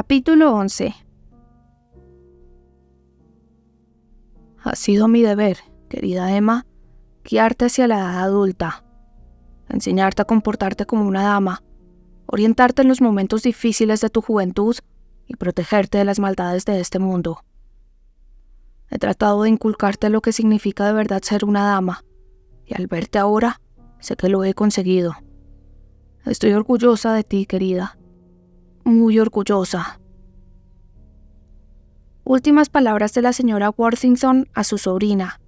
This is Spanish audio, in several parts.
Capítulo 11. Ha sido mi deber, querida Emma, guiarte hacia la edad adulta, enseñarte a comportarte como una dama, orientarte en los momentos difíciles de tu juventud y protegerte de las maldades de este mundo. He tratado de inculcarte lo que significa de verdad ser una dama, y al verte ahora, sé que lo he conseguido. Estoy orgullosa de ti, querida. Muy orgullosa. Últimas palabras de la señora Worthington a su sobrina.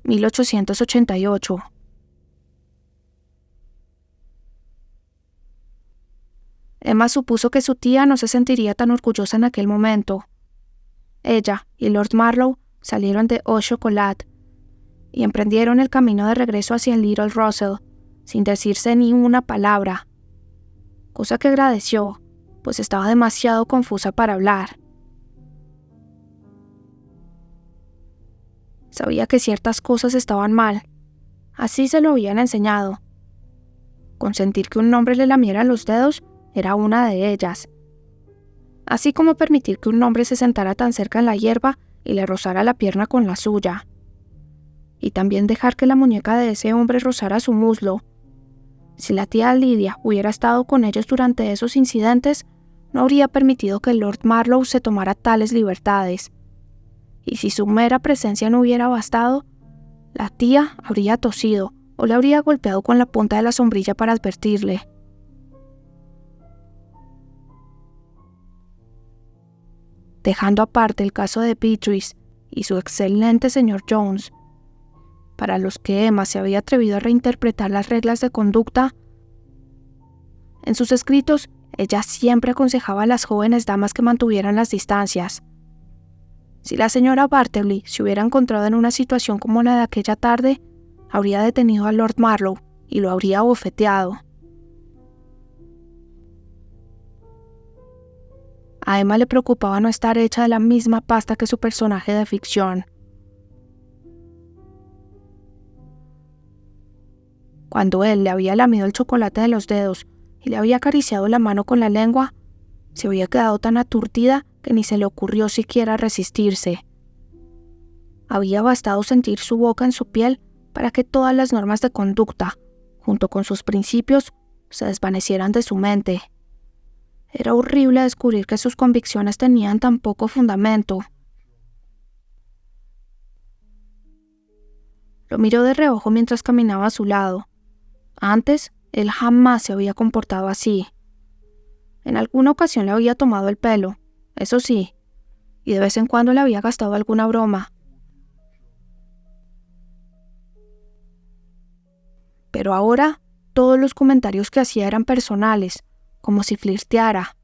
1888. Emma supuso que su tía no se sentiría tan orgullosa en aquel momento. Ella y Lord Marlowe salieron de Eau Chocolat y emprendieron el camino de regreso hacia Little Russell, sin decirse ni una palabra, cosa que agradeció, pues estaba demasiado confusa para hablar. Sabía que ciertas cosas estaban mal, así se lo habían enseñado. Consentir que un hombre le lamiera los dedos era una de ellas, así como permitir que un hombre se sentara tan cerca en la hierba y le rozara la pierna con la suya, y también dejar que la muñeca de ese hombre rozara su muslo. Si la tía Lydia hubiera estado con ellos durante esos incidentes, no habría permitido que Lord Marlowe se tomara tales libertades. Y si su mera presencia no hubiera bastado, la tía habría tosido o le habría golpeado con la punta de la sombrilla para advertirle. Dejando aparte el caso de Beatrice y su excelente señor Jones, para los que Emma se había atrevido a reinterpretar las reglas de conducta, en sus escritos ella siempre aconsejaba a las jóvenes damas que mantuvieran las distancias. Si la señora Bartleby se hubiera encontrado en una situación como la de aquella tarde, habría detenido a Lord Marlowe y lo habría abofeteado. A Emma le preocupaba no estar hecha de la misma pasta que su personaje de ficción. Cuando él le había lamido el chocolate de los dedos y le había acariciado la mano con la lengua, se había quedado tan aturdida que ni se le ocurrió siquiera resistirse. Había bastado sentir su boca en su piel para que todas las normas de conducta, junto con sus principios, se desvanecieran de su mente. Era horrible descubrir que sus convicciones tenían tan poco fundamento. Lo miró de reojo mientras caminaba a su lado. Antes, él jamás se había comportado así. En alguna ocasión le había tomado el pelo, eso sí, y de vez en cuando le había gastado alguna broma. Pero ahora, todos los comentarios que hacía eran personales, como si flirteara.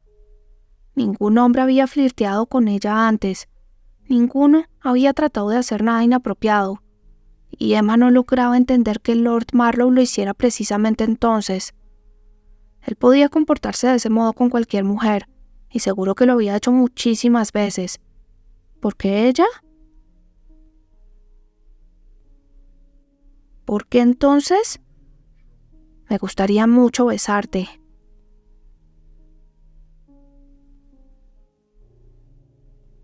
Ningún hombre había flirteado con ella antes, ninguno había tratado de hacer nada inapropiado, y Emma no lograba entender que Lord Marlowe lo hiciera precisamente entonces. Él podía comportarse de ese modo con cualquier mujer, y seguro que lo había hecho muchísimas veces. ¿Por qué ella? ¿Por qué entonces? Me gustaría mucho besarte.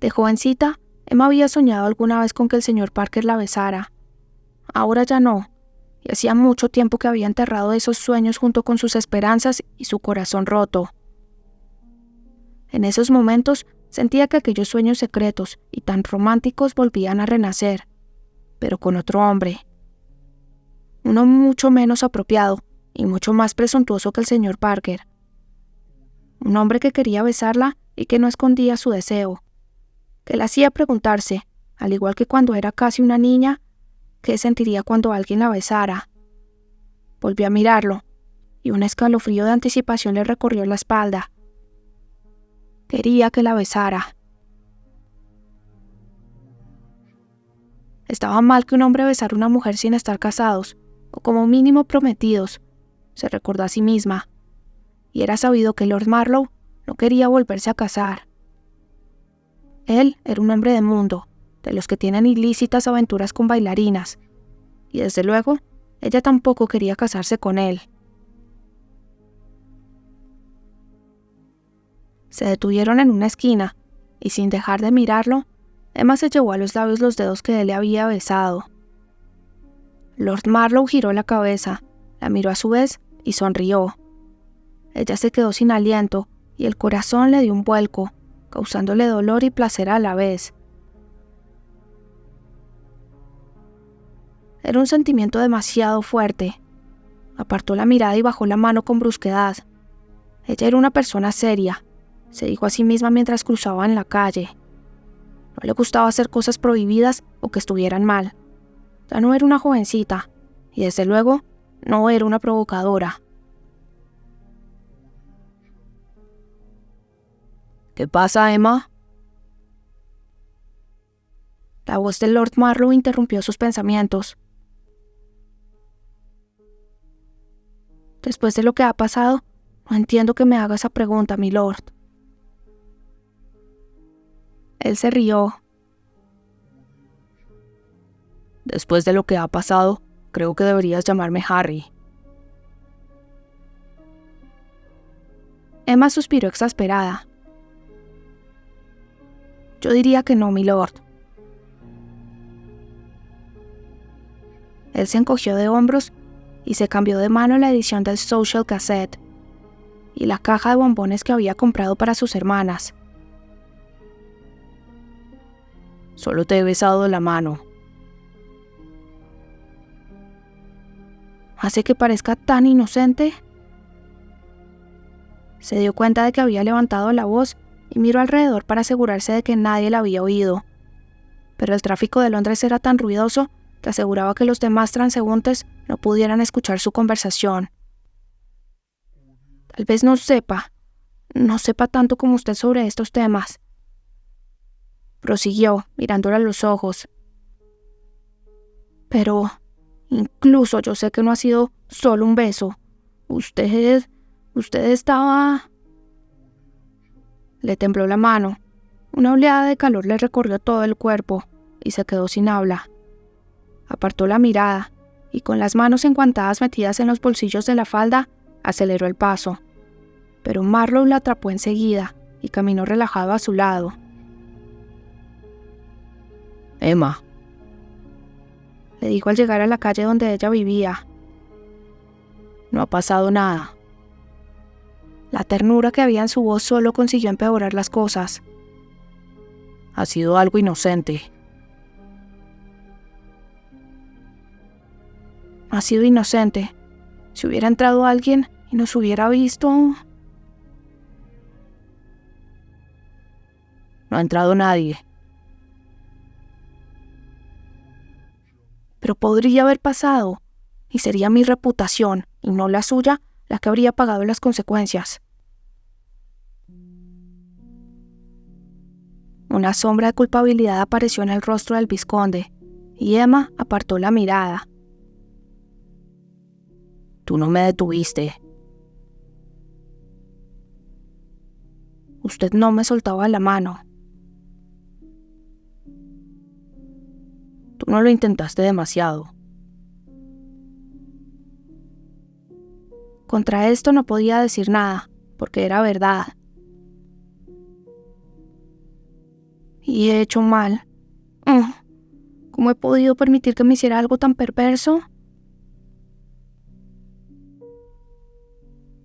De jovencita, Emma había soñado alguna vez con que el señor Parker la besara. Ahora ya no, y hacía mucho tiempo que había enterrado esos sueños junto con sus esperanzas y su corazón roto. En esos momentos sentía que aquellos sueños secretos y tan románticos volvían a renacer, pero con otro hombre. Uno mucho menos apropiado y mucho más presuntuoso que el señor Parker. Un hombre que quería besarla y que no escondía su deseo, que la hacía preguntarse, al igual que cuando era casi una niña, qué sentiría cuando alguien la besara. Volvió a mirarlo, y un escalofrío de anticipación le recorrió la espalda. Quería que la besara. Estaba mal que un hombre besara a una mujer sin estar casados, o como mínimo prometidos, se recordó a sí misma, y era sabido que Lord Marlowe no quería volverse a casar. Él era un hombre de mundo, de los que tienen ilícitas aventuras con bailarinas, y desde luego, ella tampoco quería casarse con él. Se detuvieron en una esquina, y sin dejar de mirarlo, Emma se llevó a los labios los dedos que él le había besado. Lord Marlowe giró la cabeza, la miró a su vez y sonrió. Ella se quedó sin aliento y el corazón le dio un vuelco, causándole dolor y placer a la vez. Era un sentimiento demasiado fuerte. Apartó la mirada y bajó la mano con brusquedad. Ella era una persona seria, se dijo a sí misma mientras cruzaba en la calle. No le gustaba hacer cosas prohibidas o que estuvieran mal. Ya no era una jovencita, y desde luego no era una provocadora. ¿Qué pasa, Emma? La voz de Lord Marlowe interrumpió sus pensamientos. Después de lo que ha pasado, no entiendo que me haga esa pregunta, mi lord. Él se rió. Después de lo que ha pasado, creo que deberías llamarme Harry. Emma suspiró exasperada. Yo diría que no, mi lord. Él se encogió de hombros y se cambió de mano la edición del Social Cassette y la caja de bombones que había comprado para sus hermanas. Solo te he besado la mano. ¿Hace que parezca tan inocente? Se dio cuenta de que había levantado la voz y miró alrededor para asegurarse de que nadie la había oído. Pero el tráfico de Londres era tan ruidoso que aseguraba que los demás transeúntes no pudieran escuchar su conversación. Tal vez no sepa tanto como usted sobre estos temas. Prosiguió, mirándola a los ojos. Pero incluso yo sé que no ha sido solo un beso. Usted estaba... Le tembló la mano. Una oleada de calor le recorrió todo el cuerpo y se quedó sin habla. Apartó la mirada y con las manos enguantadas metidas en los bolsillos de la falda, aceleró el paso. Pero Marlowe la atrapó enseguida y caminó relajado a su lado. Emma, le dijo al llegar a la calle donde ella vivía. No ha pasado nada. La ternura que había en su voz solo consiguió empeorar las cosas. Ha sido algo inocente. Ha sido inocente. Si hubiera entrado alguien y nos hubiera visto... No ha entrado nadie. Pero podría haber pasado, y sería mi reputación, y no la suya, la que habría pagado las consecuencias. Una sombra de culpabilidad apareció en el rostro del vizconde, y Emma apartó la mirada. Tú no me detuviste. Usted no me soltaba la mano. Tú no lo intentaste demasiado. Contra esto no podía decir nada, porque era verdad. Y he hecho mal. ¿Cómo he podido permitir que me hiciera algo tan perverso?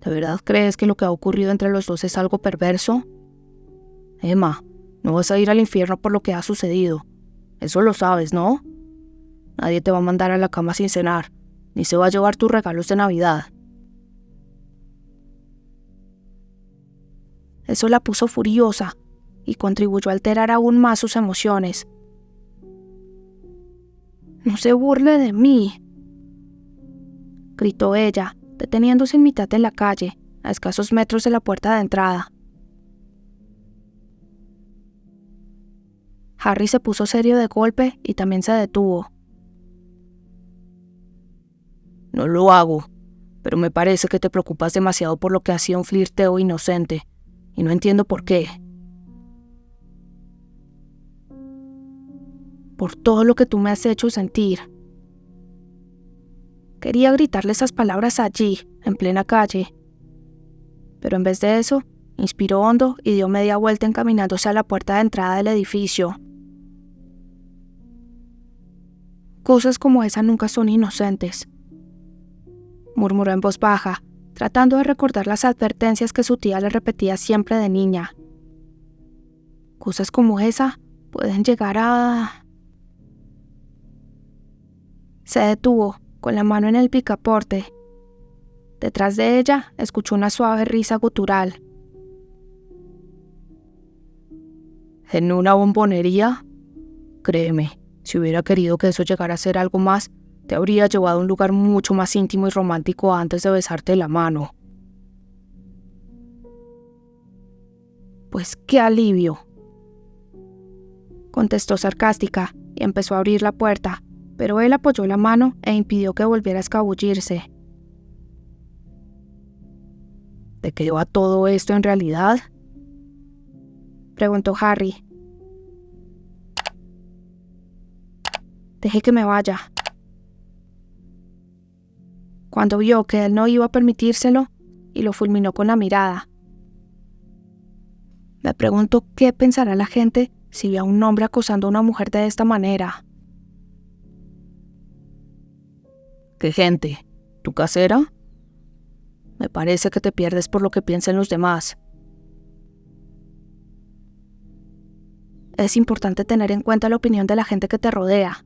¿De verdad crees que lo que ha ocurrido entre los dos es algo perverso? Emma, no vas a ir al infierno por lo que ha sucedido. Eso lo sabes, ¿no? Nadie te va a mandar a la cama sin cenar, ni se va a llevar tus regalos de Navidad. Eso la puso furiosa y contribuyó a alterar aún más sus emociones. «No se burle de mí», gritó ella, deteniéndose en mitad de la calle, a escasos metros de la puerta de entrada. Harry se puso serio de golpe y también se detuvo. No lo hago, pero me parece que te preocupas demasiado por lo que ha sido un flirteo inocente, y no entiendo por qué. Por todo lo que tú me has hecho sentir. Quería gritarle esas palabras allí, en plena calle, pero en vez de eso, Inspiró hondo y dio media vuelta encaminándose a la puerta de entrada del edificio. Cosas como esa nunca son inocentes, murmuró en voz baja, tratando de recordar las advertencias que su tía le repetía siempre de niña. Cosas como esa pueden llegar a... Se detuvo, con la mano en el picaporte. Detrás de ella, escuchó una suave risa gutural. ¿En una bombonería? Créeme, si hubiera querido que eso llegara a ser algo más, te habría llevado a un lugar mucho más íntimo y romántico antes de besarte la mano. Pues qué alivio, contestó sarcástica y empezó a abrir la puerta, pero él apoyó la mano e impidió que volviera a escabullirse. ¿De qué va todo esto en realidad?, preguntó Harry. Deje que me vaya. Cuando vio que él no iba a permitírselo, y lo fulminó con la mirada. Me pregunto qué pensará la gente si ve a un hombre acosando a una mujer de esta manera. ¿Qué gente? ¿Tu casera? Me parece que te pierdes por lo que piensen los demás. Es importante tener en cuenta la opinión de la gente que te rodea.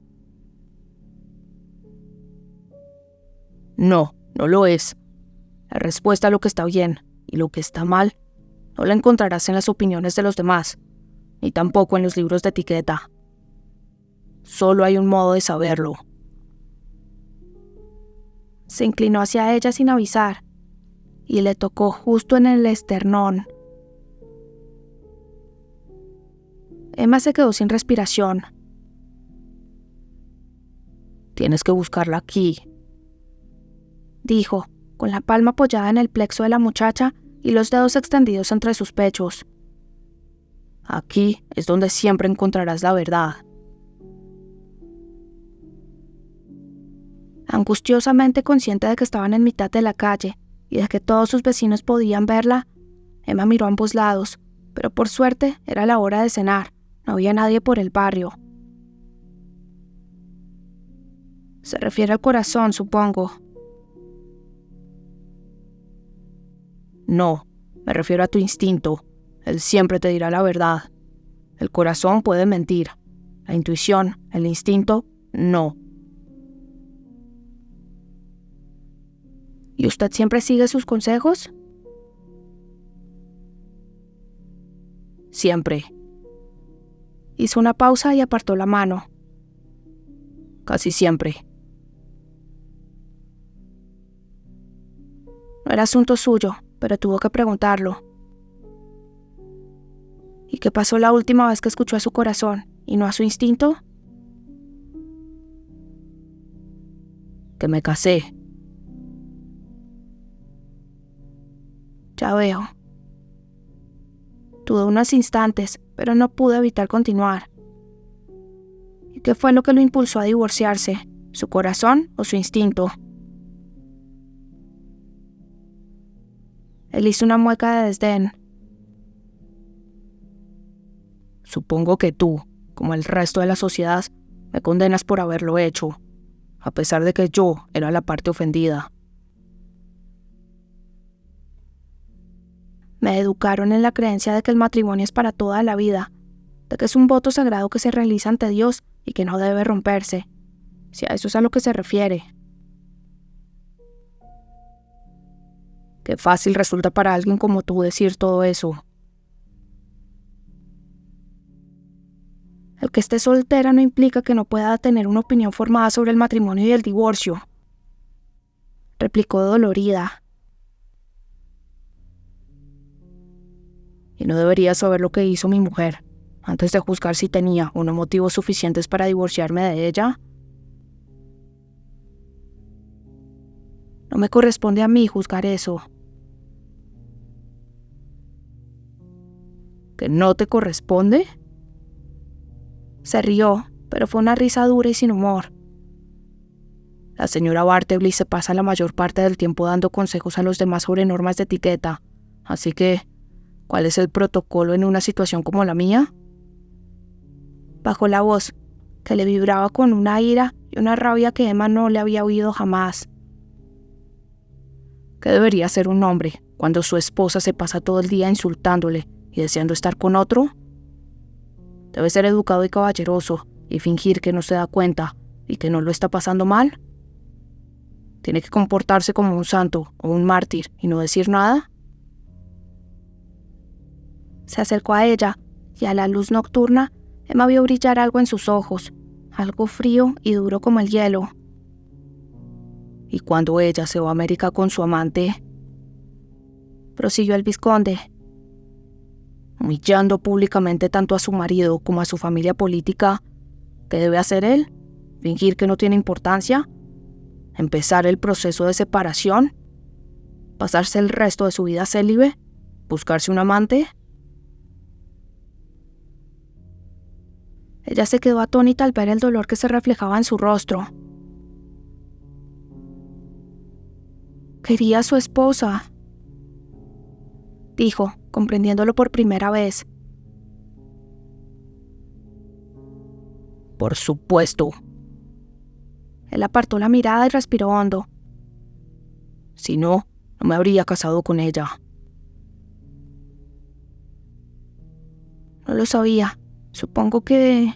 No, no lo es. La respuesta a lo que está bien y lo que está mal no la encontrarás en las opiniones de los demás, ni tampoco en los libros de etiqueta. Solo hay un modo de saberlo. Se inclinó hacia ella sin avisar y le tocó justo en el esternón. Emma se quedó sin respiración. Tienes que buscarla aquí, dijo, con la palma apoyada en el plexo de la muchacha y los dedos extendidos entre sus pechos. Aquí es donde siempre encontrarás la verdad. Angustiosamente consciente de que estaban en mitad de la calle y de que todos sus vecinos podían verla, Emma miró a ambos lados, pero por suerte era la hora de cenar, no había nadie por el barrio. Se refiere al corazón, supongo. No, me refiero a tu instinto. Él siempre te dirá la verdad. El corazón puede mentir. La intuición, el instinto, no. ¿Y usted siempre sigue sus consejos? Siempre. Hizo una pausa y apartó la mano. Casi siempre. No era asunto suyo, pero tuvo que preguntarlo. ¿Y qué pasó la última vez que escuchó a su corazón y no a su instinto? Que me casé. Ya veo. Dudó unos instantes, pero no pudo evitar continuar. ¿Y qué fue lo que lo impulsó a divorciarse? ¿Su corazón o su instinto? Él hizo una mueca de desdén. Supongo que tú, como el resto de la sociedad, me condenas por haberlo hecho, a pesar de que yo era la parte ofendida. Me educaron en la creencia de que el matrimonio es para toda la vida, de que es un voto sagrado que se realiza ante Dios y que no debe romperse, si a eso es a lo que se refiere. Qué fácil resulta para alguien como tú decir todo eso. El que esté soltera no implica que no pueda tener una opinión formada sobre el matrimonio y el divorcio, replicó dolorida. Y no debería saber lo que hizo mi mujer, antes de juzgar si tenía o no motivos suficientes para divorciarme de ella. No me corresponde a mí juzgar eso. ¿Que no te corresponde? Se rió, pero fue una risa dura y sin humor. La señora Bartleby se pasa la mayor parte del tiempo dando consejos a los demás sobre normas de etiqueta, así que ¿Cuál es el protocolo en una situación como la mía? Bajó la voz, que le vibraba con una ira y una rabia que Emma no le había oído jamás. ¿Qué debería hacer un hombre cuando su esposa se pasa todo el día insultándole y deseando estar con otro? Debe ser educado y caballeroso y fingir que no se da cuenta y que no lo está pasando mal. ¿Tiene que comportarse como un santo o un mártir y no decir nada? Se acercó a ella y a la luz nocturna Emma vio brillar algo en sus ojos, algo frío y duro como el hielo. ¿Y cuando ella se va a América con su amante?, prosiguió el vizconde, humillando públicamente tanto a su marido como a su familia política. ¿Qué debe hacer él? ¿Fingir que no tiene importancia? ¿Empezar el proceso de separación? ¿Pasarse el resto de su vida célibe? ¿Buscarse un amante? Ella se quedó atónita al ver el dolor que se reflejaba en su rostro. Quería a su esposa, dijo, comprendiéndolo por primera vez. Por supuesto. Él apartó la mirada y respiró hondo. Si no, no me habría casado con ella. No lo sabía. Supongo que...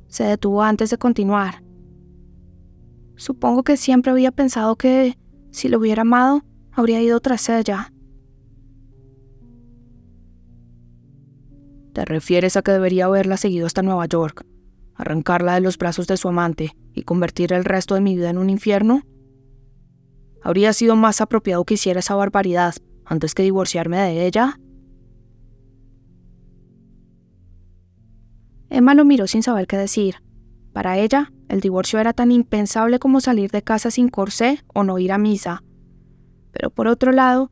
Se detuvo antes de continuar. Supongo que siempre había pensado que, si lo hubiera amado, habría ido tras ella. ¿Te refieres a que debería haberla seguido hasta Nueva York, arrancarla de los brazos de su amante y convertir el resto de mi vida en un infierno? ¿Habría sido más apropiado que hiciera esa barbaridad antes que divorciarme de ella? Emma lo miró sin saber qué decir. Para ella, el divorcio era tan impensable como salir de casa sin corsé o no ir a misa. Pero por otro lado,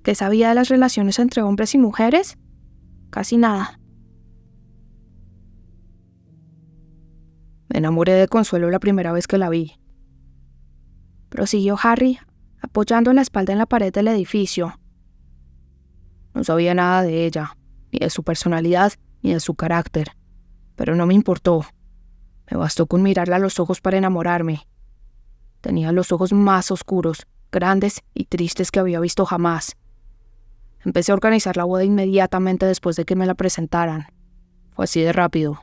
¿qué sabía de las relaciones entre hombres y mujeres? Casi nada. Me enamoré de Consuelo la primera vez que la vi, prosiguió Harry, apoyando la espalda en la pared del edificio. No sabía nada de ella, ni de su personalidad, ni de su carácter, pero no me importó. Me bastó con mirarla a los ojos para enamorarme. Tenía los ojos más oscuros, grandes y tristes que había visto jamás. Empecé a organizar la boda inmediatamente después de que me la presentaran. Fue así de rápido.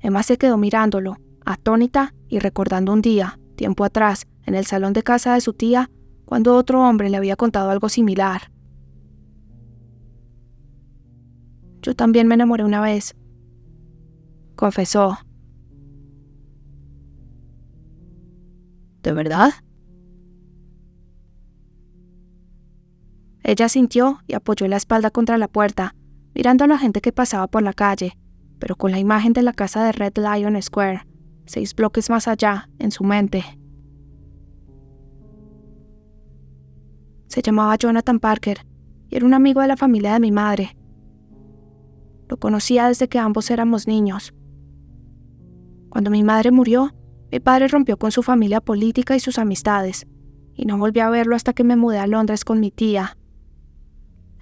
Emma se quedó mirándolo, atónita y recordando un día, tiempo atrás, en el salón de casa de su tía, cuando otro hombre le había contado algo similar. Yo también me enamoré una vez, confesó. ¿De verdad? Ella asintió y apoyó la espalda contra la puerta, mirando a la gente que pasaba por la calle, pero con la imagen de la casa de Red Lion Square, 6 bloques más allá, en su mente. Se llamaba Jonathan Parker y era un amigo de la familia de mi madre. Lo conocía desde que ambos éramos niños. Cuando mi madre murió, mi padre rompió con su familia política y sus amistades, y no volví a verlo hasta que me mudé a Londres con mi tía.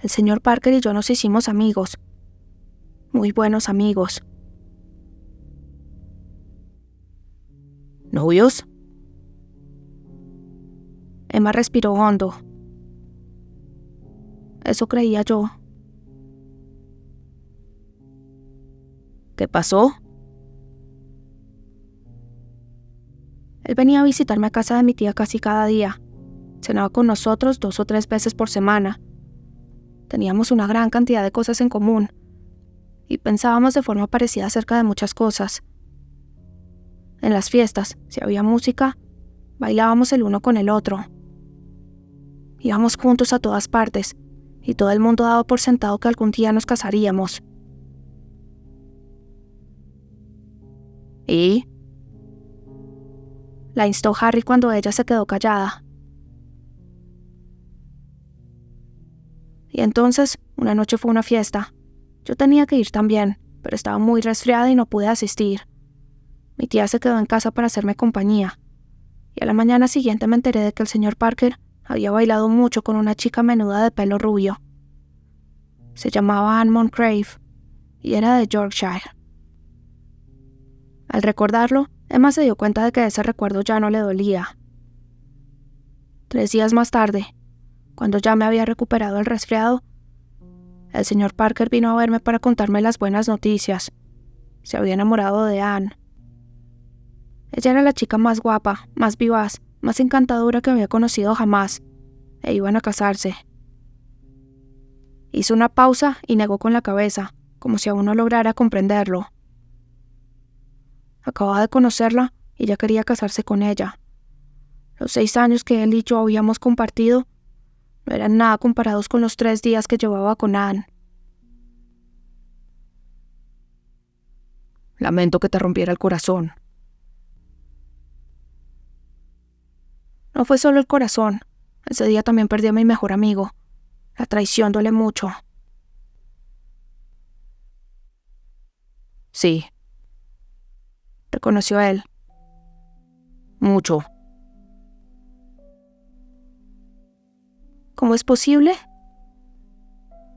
El señor Parker y yo nos hicimos amigos, muy buenos amigos. ¿Novios? Emma respiró hondo. Eso creía yo. ¿Qué pasó? Él venía a visitarme a casa de mi tía casi cada día. Cenaba con nosotros 2 o 3 veces por semana. Teníamos una gran cantidad de cosas en común y pensábamos de forma parecida acerca de muchas cosas. En las fiestas, si había música, bailábamos el uno con el otro. Íbamos juntos a todas partes y todo el mundo daba por sentado que algún día nos casaríamos. ¿Y? La instó Harry cuando ella se quedó callada. Y entonces, una noche fue una fiesta. Yo tenía que ir también, pero estaba muy resfriada y no pude asistir. Mi tía se quedó en casa para hacerme compañía. y a la mañana siguiente me enteré de que el señor Parker había bailado mucho con una chica menuda de pelo rubio. Se llamaba Anne Moncrief y era de Yorkshire. Al recordarlo, Emma se dio cuenta de que ese recuerdo ya no le dolía. 3 días más tarde, cuando ya me había recuperado el resfriado, el señor Parker vino a verme para contarme las buenas noticias. Se había enamorado de Anne. Ella era la chica más guapa, más vivaz, más encantadora que había conocido jamás, e iban a casarse. Hizo una pausa y negó con la cabeza, como si aún no lograra comprenderlo. Acababa de conocerla y ya quería casarse con ella. Los 6 años que él y yo habíamos compartido no eran nada comparados con los 3 días que llevaba con Anne. Lamento que te rompiera el corazón. No fue solo el corazón. Ese día también perdí a mi mejor amigo. La traición duele mucho. Sí. Reconoció él. Mucho. ¿Cómo es posible?,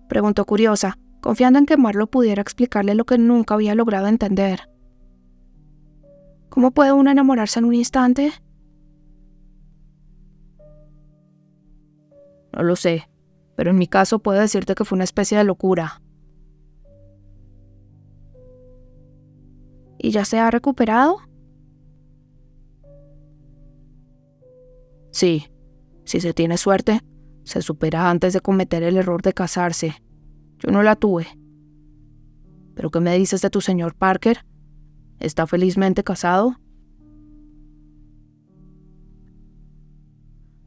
preguntó curiosa, confiando en que Marlowe pudiera explicarle lo que nunca había logrado entender. ¿Cómo puede uno enamorarse en un instante? No lo sé, pero en mi caso puedo decirte que fue una especie de locura. ¿Y ya se ha recuperado? Sí, si se tiene suerte, se supera antes de cometer el error de casarse. Yo no la tuve. ¿Pero qué me dices de tu señor Parker? ¿Está felizmente casado?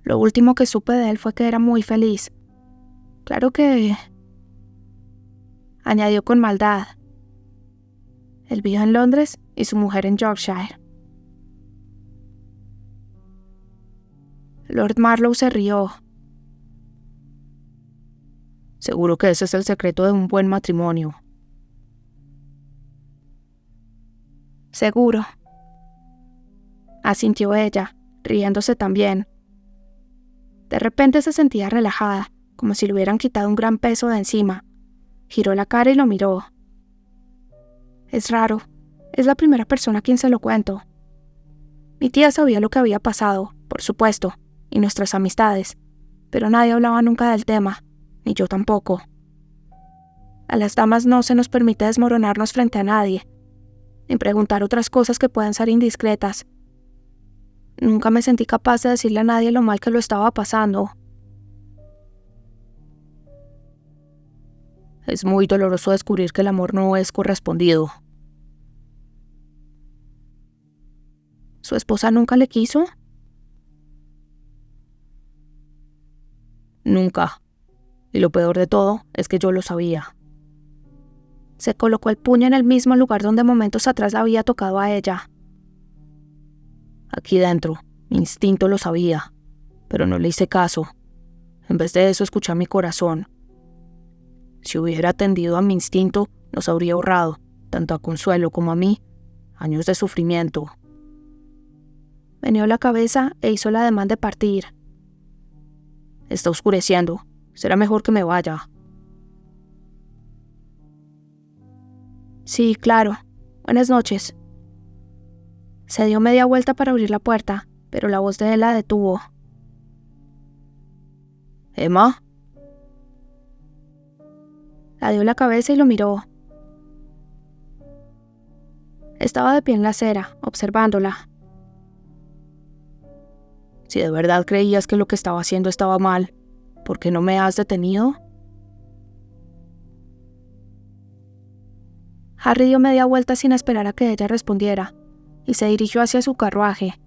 Lo último que supe de él fue que era muy feliz. Claro que... añadió con maldad. Él vive en Londres y su mujer en Yorkshire. Lord Marlowe se rió. Seguro que ese es el secreto de un buen matrimonio. Seguro, asintió ella, riéndose también. De repente se sentía relajada, como si le hubieran quitado un gran peso de encima. Giró la cara y lo miró. Es raro, es la primera persona a quien se lo cuento. Mi tía sabía lo que había pasado, por supuesto, y nuestras amistades, pero nadie hablaba nunca del tema, ni yo tampoco. A las damas no se nos permite desmoronarnos frente a nadie, ni preguntar otras cosas que puedan ser indiscretas. Nunca me sentí capaz de decirle a nadie lo mal que lo estaba pasando. Es muy doloroso descubrir que el amor no es correspondido. ¿Su esposa nunca le quiso? Nunca. Y lo peor de todo es que yo lo sabía. Se colocó el puño en el mismo lugar donde momentos atrás la había tocado a ella. Aquí dentro, mi instinto lo sabía, pero no le hice caso. En vez de eso, escuché a mi corazón. Si hubiera atendido a mi instinto, nos habría ahorrado, tanto a Consuelo como a mí, años de sufrimiento. Meneó la cabeza e hizo el ademán de partir. Está oscureciendo. Será mejor que me vaya. Sí, claro. Buenas noches. Se dio media vuelta para abrir la puerta, pero la voz de él la detuvo. ¿Emma? La dio la cabeza y lo miró. Estaba de pie en la acera, observándola. Si de verdad creías que lo que estaba haciendo estaba mal, ¿por qué no me has detenido? Harry dio media vuelta sin esperar a que ella respondiera, y se dirigió hacia su carruaje.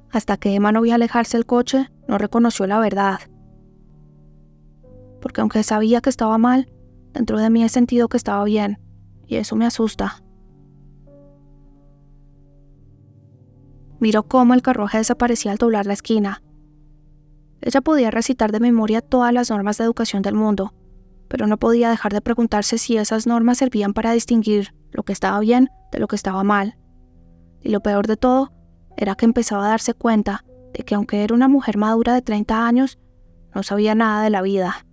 Hasta que Emma no vio alejarse el coche, no reconoció la verdad. Porque aunque sabía que estaba mal, dentro de mí he sentido que estaba bien, y eso me asusta. Miró cómo el carruaje desaparecía al doblar la esquina. Ella podía recitar de memoria todas las normas de educación del mundo, pero no podía dejar de preguntarse si esas normas servían para distinguir lo que estaba bien de lo que estaba mal. Y lo peor de todo era que empezaba a darse cuenta de que aunque era una mujer madura de 30 años, no sabía nada de la vida.